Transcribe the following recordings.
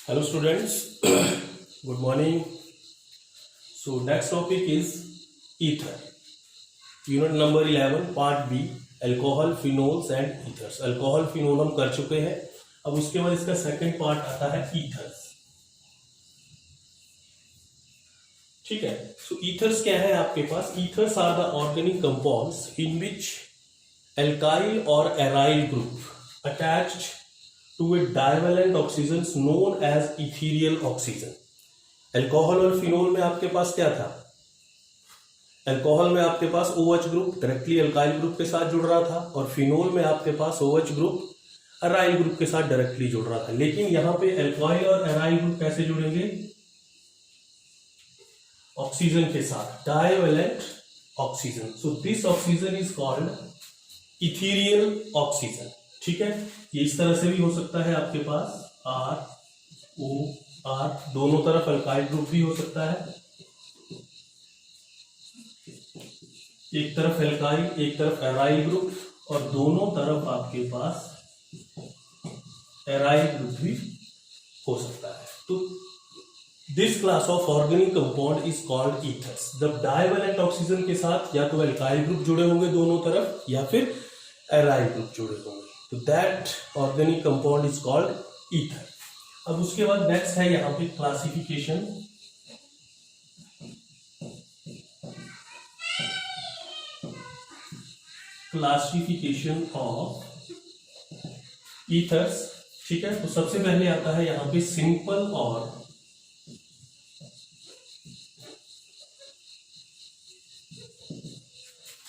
Hello students, good morning. So next topic is ether. Unit number 11 part B, alcohol, phenols and ethers. Alcohol, phenol हम कर चुके हैं. अब उसके बाद इसका सेकंड पार्ट आता है ethers. ठीक है. So ethers क्या है आपके पास? Ethers are the organic compounds in which alkyl or aryl group attached to a divalent oxygens known as ethereal oxygen. Alcohol और फिनोल में आपके पास क्या था? अल्कोहल में आपके पास OH group directly alkyl group के साथ जुड़ रहा था और फिनोल में आपके पास OH ग्रुप अराइल ग्रुप के साथ डायरेक्टली जुड़ रहा था. लेकिन यहां पे अल्काइल और अराइल ग्रुप कैसे जुड़ेंगे? ऑक्सीजन के साथ, divalent oxygen. So this oxygen is called ethereal oxygen. ठीक है, ये इस तरह से भी हो सकता है आपके पास ROR, दोनों तरफ अल्काइल ग्रुप भी हो सकता है. एक तरफ अल्काइल, एक तरफ एराइल ग्रुप और दोनों तरफ आपके पास एराइल ग्रुप भी हो सकता है. तो this class of organic compound is called ethers. जब डाइवेलेंट ऑक्सीजन के साथ या तो अल्काइल ग्रुप जुड़े होंगे दोनों तरफ या फिर एराइल ग्रुप जुड़े होंगे, तो that organic compound is called ether. अब उसके बाद नेक्स्ट है यहां पे क्लासिफिकेशन. Classification of ethers. ठीक है, तो सबसे पहले आता है यहां पे सिंपल और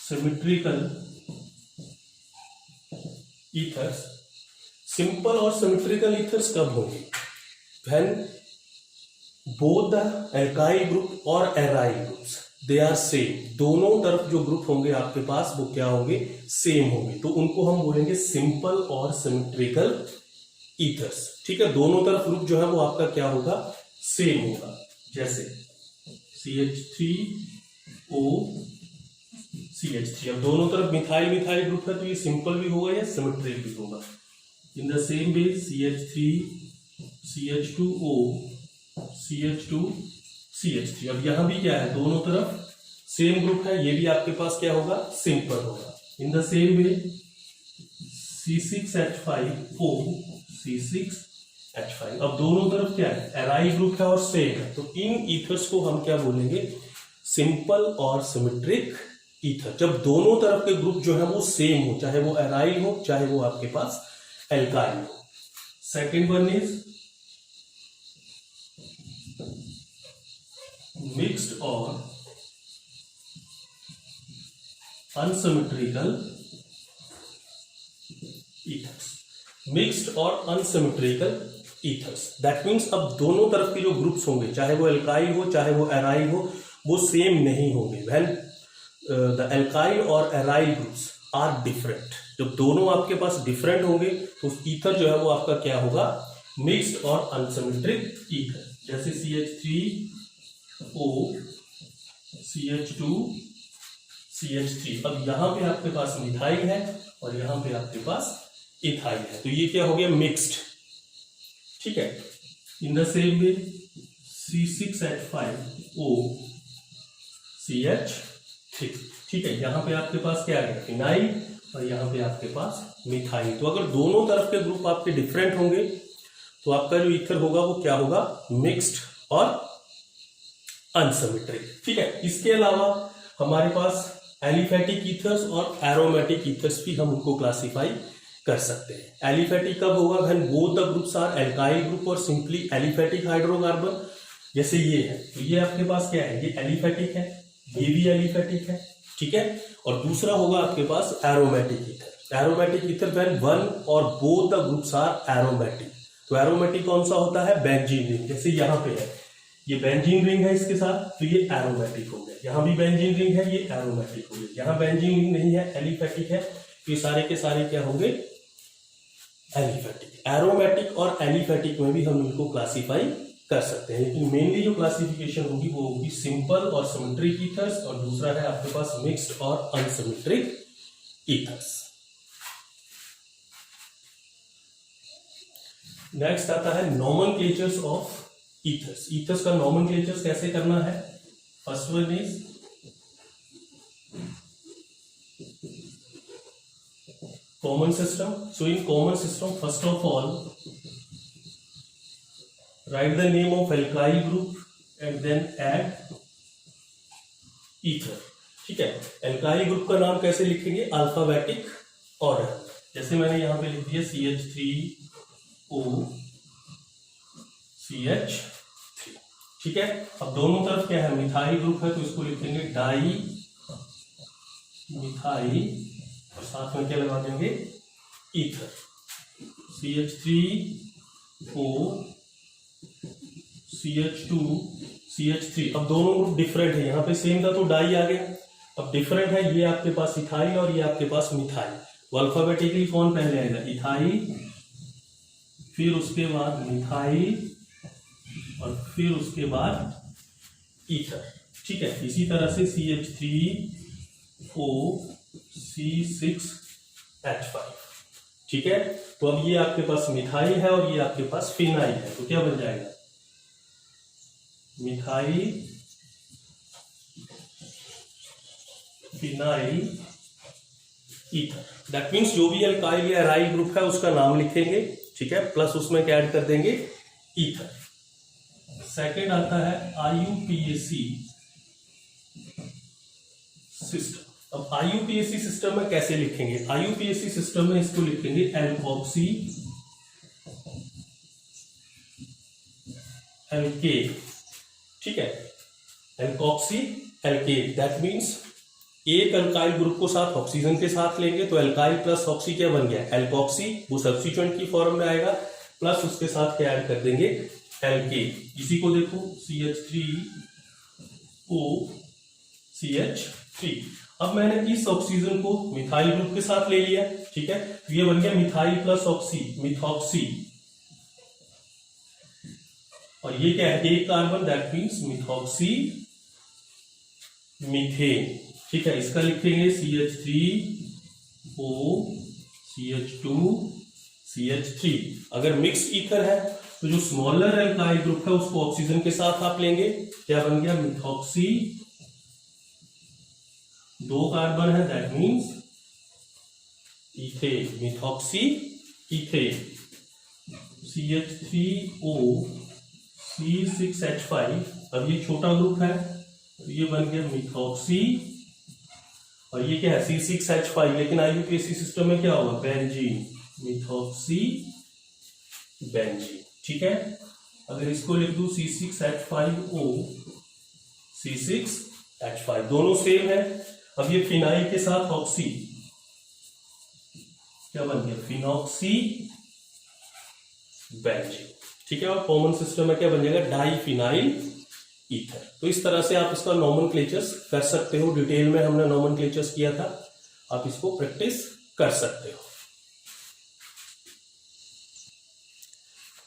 सिमेट्रिकल ईथर्स. सिंपल और सिमेट्रिकल ईथर्स कब होंगे? When both the alkyl group और aryl groups they are same. दोनों तरफ जो ग्रुप होंगे आपके पास वो क्या होंगे? सेम होंगे. तो उनको हम बोलेंगे सिंपल और सिमेट्रिकल ईथर्स. ठीक है, दोनों तरफ ग्रुप जो है वो आपका क्या होगा? सेम होगा. जैसे CH3O CH3. अब दोनों तरफ मिथाइल मिथाइल ग्रुप है तो ये सिंपल भी होगा या सिमेट्रिक भी होगा. In the same way CH3 CH2O CH2 CH3. अब यहां भी क्या है? दोनों तरफ सेम ग्रुप है, ये भी आपके पास क्या होगा? सिंपल होगा. In the same way C6H5O C6H5. अब दोनों तरफ क्या है? एराइल ग्रुप है और सेम है. तो इन ईथर्स को हम क्या बोलेंगे? सिंपल और सिमेट्रिक ईथर. जब दोनों तरफ के ग्रुप जो है वो सेम हो, चाहे वो एराइल हो चाहे वो आपके पास एल्काइल हो. सेकेंड वन इज मिक्स्ड और अनसिमेट्रिकल ईथर्स. मिक्स्ड और अनसिमेट्रिकल ईथर्स, दैट मीन्स अब दोनों तरफ के जो ग्रुप्स होंगे, चाहे वो एल्काइल हो चाहे वो एराइल हो, वो सेम नहीं होंगे. व्हेन द एल्काइल और एराइल ग्रुप्स आर डिफरेंट. जब दोनों आपके पास डिफरेंट होंगे तो ईथर जो है वो आपका क्या होगा? मिक्स्ड और अनसिमेट्रिक ईथर. जैसे CH3O CH2 CH3. अब यहां पे आपके पास मिथाइल है और यहां पे आपके पास इथाइल है, तो ये क्या हो गया? मिक्स्ड. ठीक है. In the same way C6H5O CH3. ठीक है, यहां पे आपके पास क्या है? फिनाइल और यहां पे आपके पास मिथाइल. तो अगर दोनों तरफ के ग्रुप आपके डिफरेंट होंगे तो आपका जो ईथर होगा वो क्या होगा? मिक्स्ड और अनसिमेट्रिक. ठीक है, इसके अलावा हमारे पास एलिफेटिक ईथर्स और एरोमेटिक ईथर्स भी हम उनको क्लासिफाई कर सकते हैं. एलिफेटिक कब होगा? When both the groups are alkyl group और सिंपली एलिफेटिक हाइड्रोकार्बन. जैसे ये है, तो ये आपके पास क्या है? ये एलिफेटिक है, ये भी एलिफेटिक है. ठीक है, और दूसरा होगा आपके पास aromatic ether. Aromatic ether when one और both the groups are aromatic. तो एरोमेटिक कौन सा होता है? Benzene ring. जैसे यहां पे है, ये बेंजीन रिंग है इसके साथ, तो ये एरोमेटिक हो गया. यहां भी बेंजीन रिंग है, ये एरोमेटिक हो गया. यहां बेंजीन रिंग नहीं है, एलिफेटिक है, तो ये सारे के सारे क्या होंगे? एलिफेटिक. एरोमेटिक और एलिफेटिक में भी हम इनको क्लासिफाई कर सकते हैं, लेकिन मेनली जो क्लासिफिकेशन होगी वो होगी सिंपल और सिमेट्रिक ईथर्स और दूसरा है आपके पास मिक्स्ड और अनसिमेट्रिक ईथर्स. नेक्स्ट आता है नॉमेनक्लेचर्स ऑफ ईथर्स। ईथर्स का नॉमेनक्लेचर्स कैसे करना है? First one is common system. So in common system, first of all, write the name of alkyl group and then add ether. ठीक है, alkyl ग्रुप का नाम कैसे लिखेंगे? Alphabetic order. जैसे मैंने यहां पे लिख दिया CH3O CH3। ठीक है, अब दोनों तरफ क्या है? मिथाइल ग्रुप है, तो इसको लिखेंगे डाई मिथाइल और साथ में क्या लगा देंगे? ईथर। CH3O CH2 CH3। अब दोनों ग्रुप डिफरेंट है, यहाँ पे सेम था तो डाई आ गया, अब डिफरेंट है, ये आपके पास इथाइल और ये आपके पास मिथाइल। वो अल्फाबेटिकली कौन पहले आएगा? इथाइल, फिर उसके बाद मिथाइल और फिर उसके बाद ईथर। ठीक है, इसी तरह से CH3O C6H5। ठीक है, तो अब ये आपके पास मिथाइल है और ये आपके पास फिनाइल है, तो क्या बन जाएगा? Methyl phenyl ether. That means जो भी अल्काइल या एराइल ग्रुप है उसका नाम लिखेंगे, ठीक है, प्लस उसमें क्या ऐड कर देंगे? ईथर। सेकेंड आता है IUPAC सिस्टम। अब IUPAC सिस्टम में कैसे लिखेंगे? IUPAC सिस्टम में इसको लिखेंगे एल्कोक्सी एल्केट। ठीक है, एल्कोक्सी एल्केट। दैट मीन्स एक अल्काइल ग्रुप को साथ ऑक्सीजन के साथ लेंगे तो एल्काइल प्लस ऑक्सी क्या बन गया? एल्कोक्सी। वो सब्स्टिट्यूएंट की फॉर्म में आएगा, प्लस उसके साथ क्या ऐड कर देंगे? एल्केट। इसी को देखो CH3O CH3। अब मैंने इस ऑक्सीजन को मिथाइल ग्रुप के साथ ले लिया, ठीक है, तो ये बन गया मिथाइल प्लस ऑक्सी, मिथॉक्सी। और ये क्या है? एक carbon, that means methoxy methane. ठीक है, इसका लिखेंगे CH3O CH2 CH3। अगर मिक्स ईथर है तो जो स्मॉलर एल्काइल ग्रुप है उसको ऑक्सीजन के साथ आप लेंगे, क्या बन गया? मिथॉक्सी, दो कार्बन है, that means ethane, methoxy ethane. CH3O C6H5। अब ये छोटा ग्रुप है तो ये बन गया मिथॉक्सी, और ये क्या है? C6H5। लेकिन IUPAC सिस्टम में क्या होगा? Benzene, methoxy benzene. ठीक है, अगर इसको लिख दूं C6H5O C6H5, दोनों सेम है। अब ये फिनाइल के साथ ऑक्सी, क्या बन गया? Phenoxy benzene. ठीक है, और कॉमन सिस्टम में क्या बन जाएगा? Di phenyl ether. तो इस तरह से आप इसका नॉमेनक्लेचर्स कर सकते हो। डिटेल में हमने नॉमेनक्लेचर्स किया था, आप इसको प्रैक्टिस कर सकते हो।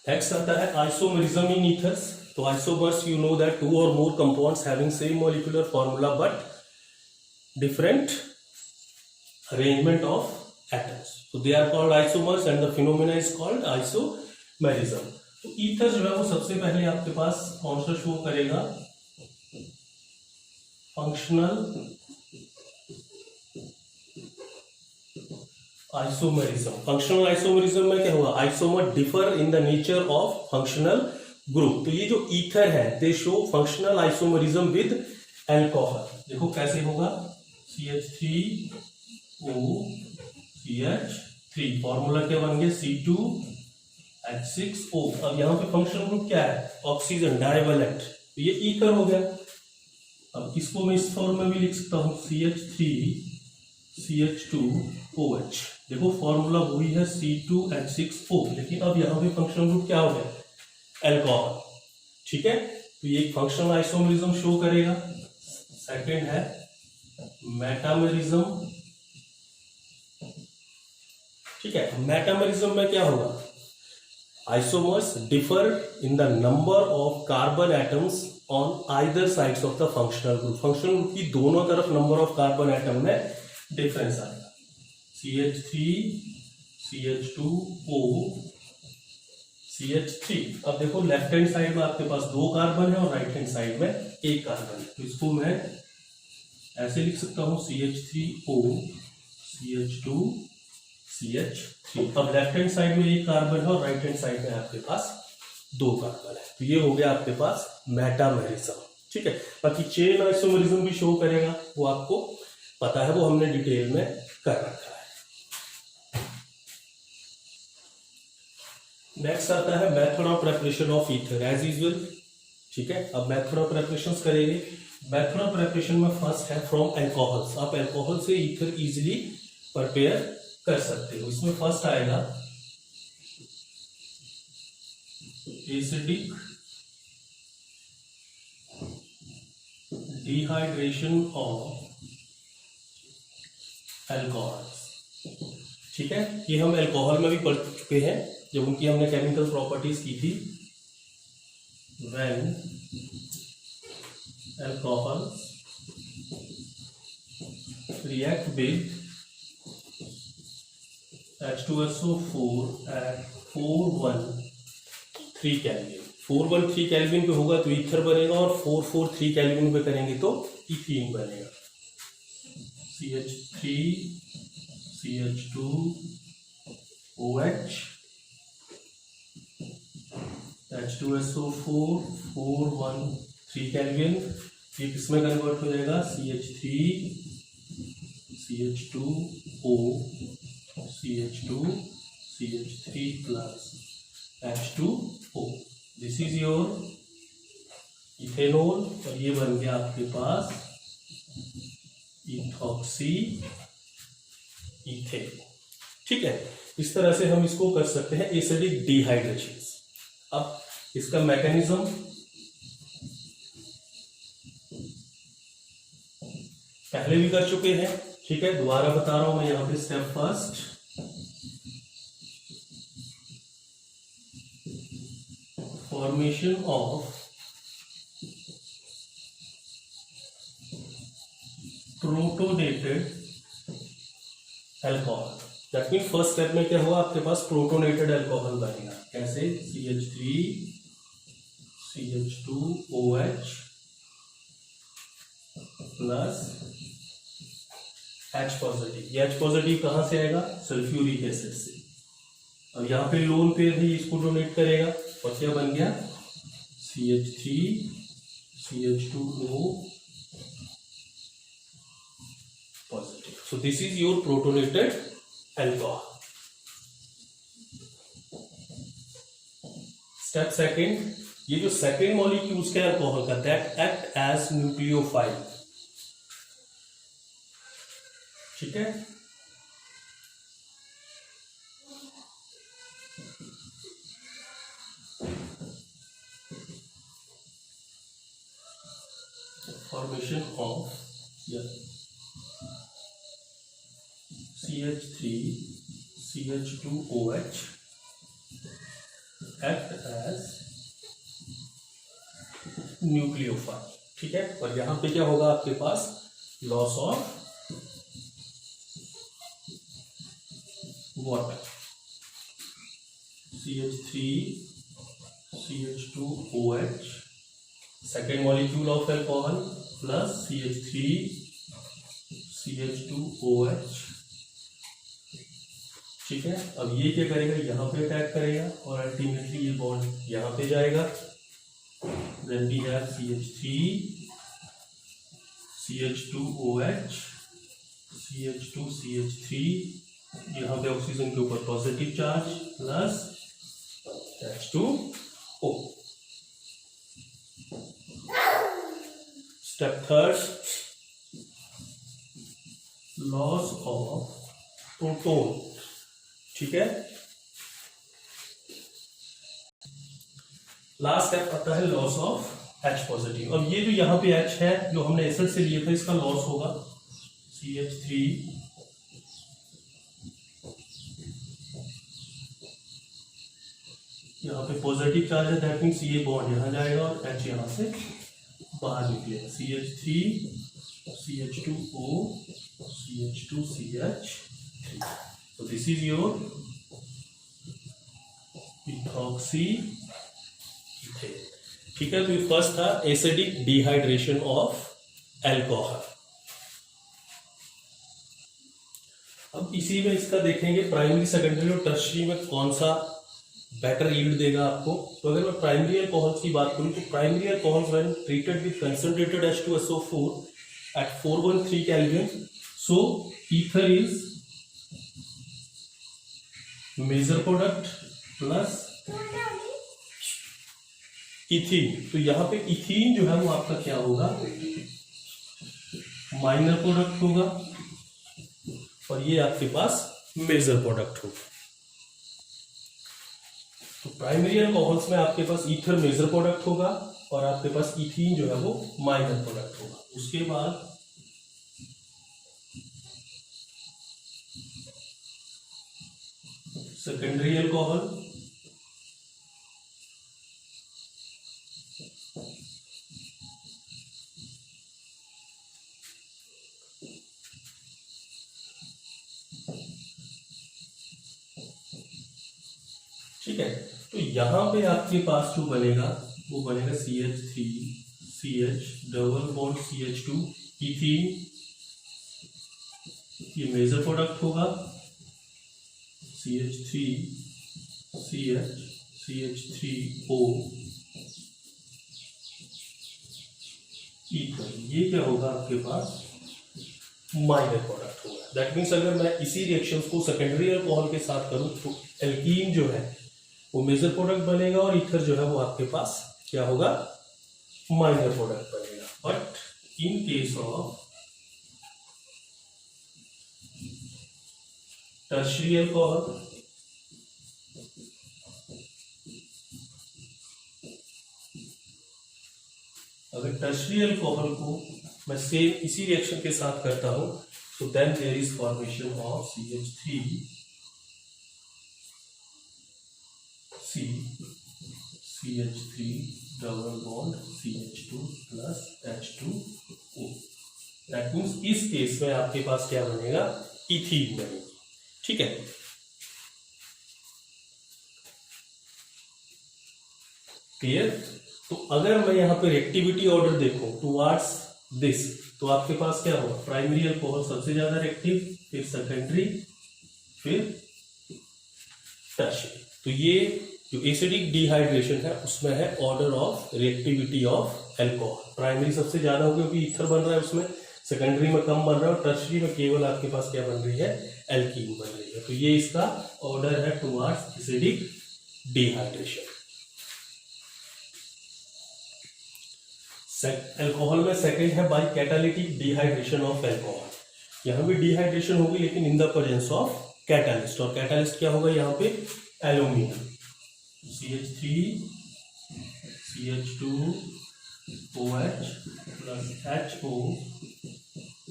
नेक्स्ट आता है आइसोमेरिज्म इन ईथर्स। तो isomers, you know that two और more compounds having same molecular formula but different arrangement of atoms, so they are called isomers and the phenomena is called isomerism। तो ether जो है वो सबसे पहले आपके पास कौन सा शो करेगा? Functional isomerism. फंक्शनल आइसोमेरिज्म में क्या होगा? Isomer differ in the nature of functional group. तो ये जो ईथर है दे show functional isomerism with alcohol. देखो कैसे होगा? CH3O CH3, फॉर्मूला क्या बन गया? C2H6O। अब यहाँ पे फंक्शनल ग्रुप क्या है? ऑक्सीजन, डाइवैलेंट, तो ये ईथर हो गया। अब इसको मैं इस फॉर्म में भी लिख सकता हूँ CH3CH2OH। देखो फॉर्मूला वही है C2H6O, लेकिन अब यहाँ पे फंक्शनल ग्रुप क्या हो गया? एल्कोहल। ठीक है, तो ये एक फंक्शनल आइसोमेरिज्म शो करेगा। सेकेंड है मेटामेरिज्म। ठीक है, मेटामेरिज्म में क्या होगा? Isomers differ in the number of carbon atoms on either sides of the functional group. Functional group की दोनों तरफ नंबर ऑफ कार्बन एटम में डिफरेंस आएगा। CH3 CH2O CH3। अब देखो लेफ्ट हैंड साइड में आपके पास 2 कार्बन है और राइट हैंड साइड में 1 कार्बन है, तो इसको मैं ऐसे लिख सकता हूं CH3O CH2 CH3। अब लेफ्ट हैंड साइड में 1 कार्बन है और राइट हैंड साइड में आपके पास 2 कार्बन है, तो ये हो गया आपके पास मेटामेरिज्म। ठीक है, बाकी चेन आइसोमेरिज्म भी शो करेगा, वो आपको पता है, वो हमने डिटेल में कर रखा है। नेक्स्ट आता है method of preparation of ether as usual. ठीक है, अब मेथड ऑफ प्रेपरेशन करेंगे। मेथड ऑफ प्रेपरेशन में फर्स्ट है फ्रॉम अल्कोहल्स। आप अल्कोहल से ईथर इजीली प्रिपेयर कर सकते हो। इसमें फर्स्ट आएगा एसिडिक डिहाइड्रेशन ऑफ अल्कोहल्स। ठीक है, ये हम अल्कोहल में भी पढ़ चुके हैं जब उनकी हमने केमिकल प्रॉपर्टीज की थी। When alcohols react with H2SO4 at 413 kelvin. 413 kelvin पे होगा तो ईथर बनेगा, और 443 केल्विन पे करेंगे तो इथीन बनेगा। CH3 CH2 OH H2SO4 413 kelvin, ये किसमें कन्वर्ट हो जाएगा CH3 CH2O CH2 CH3 plus H2O। This is your ethanol, और ये बन गया आपके पास इथॉक्सी इथेन। ठीक है, इस तरह से हम इसको कर सकते हैं एसिडिक डिहाइड्रेशन। अब इसका मैकेनिज्म पहले भी कर चुके हैं। ठीक है, दोबारा बता रहा हूं मैं यहां पे। Step first, formation of protonated alcohol. That mean first step में क्या हुआ, आपके पास प्रोटोनेटेड अल्कोहल बनेगा। कैसे? CH3 CH2OH plus H positive. ये H पॉजिटिव कहां से आएगा? सल्फ्यूरिक एसिड से। अब यहाँ पे लोन पेयर है, इसको डोनेट करेगा, और क्या बन गया? CH3 CH2O positive. So this is your protonated alcohol. Step second, ये जो सेकेंड मॉलिक्यूल्स के अल्कोहल का, दैट एक्ट एज न्यूक्लियोफाइल। ठीक है, formation of CH3 CH2OH act as nucleophile. ठीक है, और यहां पे क्या होगा आपके पास? Loss of water. CH3 CH2OH second molecule of alcohol plus CH3 CH2OH। ठीक है, अब ये क्या करेगा? यहां पे अटैक करेगा और अल्टीमेटली ये बॉन्ड यहां पे जाएगा। Then we have CH3 CH2OH CH2 CH3, यहां पे ऑक्सीजन के ऊपर positive charge plus H2O। Step third, loss of proton. ठीक है, लास्ट स्टेप आता है लॉस ऑफ H पॉजिटिव। अब ये जो यहाँ पे H है, जो हमने एसिड से लिया था, इसका लॉस होगा CH3 यहाँ पे पॉजिटिव चार्ज है, दैट मीन्स ये बॉन्ड यहाँ जाएगा और H यहाँ से बाहर निकलेगा। CH3 CH2O CH2CH3। So this is your ethoxy ethane. ठीक है, तो ये फर्स्ट था एसिडिक डिहाइड्रेशन ऑफ एल्कोहल। अब इसी में इसका देखेंगे प्राइमरी, सेकेंडरी और टर्शरी में कौन सा बेटर यील्ड देगा आपको। तो अगर मैं प्राइमरी अल्कोहल्स की बात करूं तो primary alcohols when treated with concentrated H2SO4 at 413 Kelvin, so ether is major product plus ethene. तो यहाँ पे इथीन जो है वो आपका क्या होगा, माइनर प्रोडक्ट होगा और ये आपके पास मेजर प्रोडक्ट होगा। तो प्राइमरी अल्कोहल्स में आपके पास ईथर मेजर प्रोडक्ट होगा और आपके पास इथीन जो है वो माइनर प्रोडक्ट होगा। उसके बाद सेकेंडरी अल्कोहल, ठीक है। तो यहां पे आपके पास जो बनेगा वो बनेगा CH3 CH double bond CH2 ethene, ये मेजर प्रोडक्ट होगा। CH3 CH CH3O ईथर, ये क्या होगा आपके पास माइनर प्रोडक्ट होगा। दैट मीन्स अगर मैं इसी रिएक्शंस को सेकेंडरी अल्कोहल के साथ करूं तो एल्कीन जो है वो मेजर प्रोडक्ट बनेगा और ईथर जो है वो आपके पास क्या होगा, माइनर प्रोडक्ट बनेगा। But in case of tertiary alcohol, अगर टर्शरी अल्कोहल को मैं सेम इसी रिएक्शन के साथ करता हूं तो then there is formation of CH3 C CH3 double bond CH2 plus H2O। That means इस केस में आपके पास क्या बनेगा, इथीन बनेगी। ठीक है, क्लियर। तो अगर मैं यहाँ पे रिएक्टिविटी ऑर्डर देखूं टुवार्ड्स दिस तो आपके पास क्या होगा, प्राइमरी अल्कोहल सबसे ज्यादा रिएक्टिव, फिर सेकेंडरी, फिर टर्शरी। तो ये जो एसिडिक डिहाइड्रेशन है उसमें है order of reactivity of alcohol. Primary सबसे ज्यादा हो क्योंकि ईथर बन रहा है उसमें, सेकेंडरी में कम बन रहा है और टर्शरी में केवल आपके पास क्या बन रही है, एल्कीन बन रही है। तो ये इसका ऑर्डर है टुवार्ड्स एसिडिक डिहाइड्रेशन। अल्कोहल में सेकंड है by catalytic dehydration of alcohol. यहां भी डिहाइड्रेशन होगी लेकिन in the presence of catalyst, और कैटालिस्ट क्या होगा यहाँ पे, aluminium. CH3 CH2 OH plus HO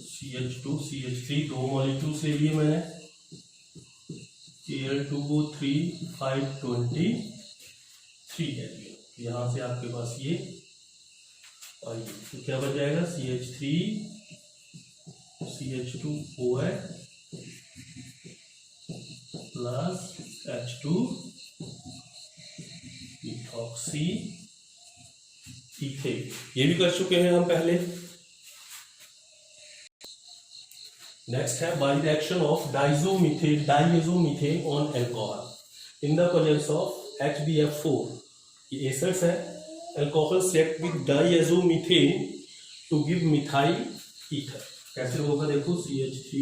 CH2 CH3, दो मॉलिक्यूल्स ले लिए मैंने, Al2O3 523 है। यहां से आपके पास ये और ये तो क्या बच जाएगा, CH3 CH2 OH plus H2 ethoxy ethane. ये भी कर चुके हैं हम पहले। नेक्स्ट है by the action of diazomethane on alcohol in the presence of HbF4। ये एसिड्स है, alcohol set with diazomethane to give methyl ether. कैसे होगा देखो, CH3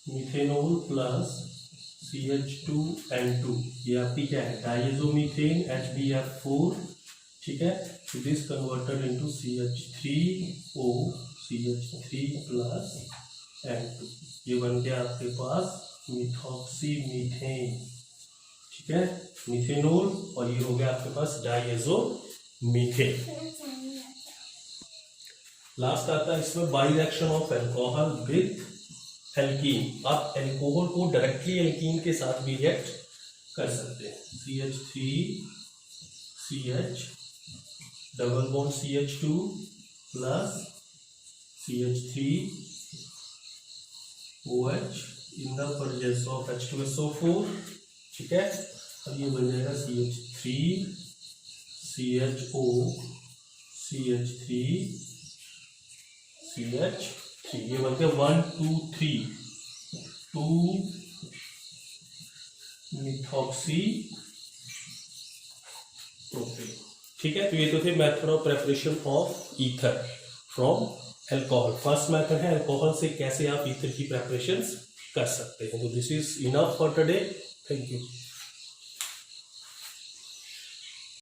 मिथेनॉल प्लस CH2N2, ये आपकी क्या है, डाइएजोमीथेन HbF4। ठीक है, तो this converted into CH3O CH3 plus N2, ये बन गया आपके पास मिथॉक्सी मीथेन। ठीक है, मिथेनॉल, और ये हो गया आपके पास डाइएजोमीथेन। लास्ट आता है इसमें by reaction of alcohol with alkene. आप एल्कोहल को डायरेक्टली एल्कीन के साथ भी रिएक्ट कर सकते हैं। CH3 CH double bond CH2 plus CH3 OH in the presence of H2SO4। ठीक है, अब ये बन जाएगा CH3 CHO CH3 CH3, ये बनते हैं 1 2 3 2 मिथॉक्सी प्रोपेन। ठीक है, तो ये तो थे method of preparation of ether from alcohol. First method है अल्कोहल से कैसे आप ईथर की प्रेपरेशंस कर सकते हैं। तो this is enough for today, thank you.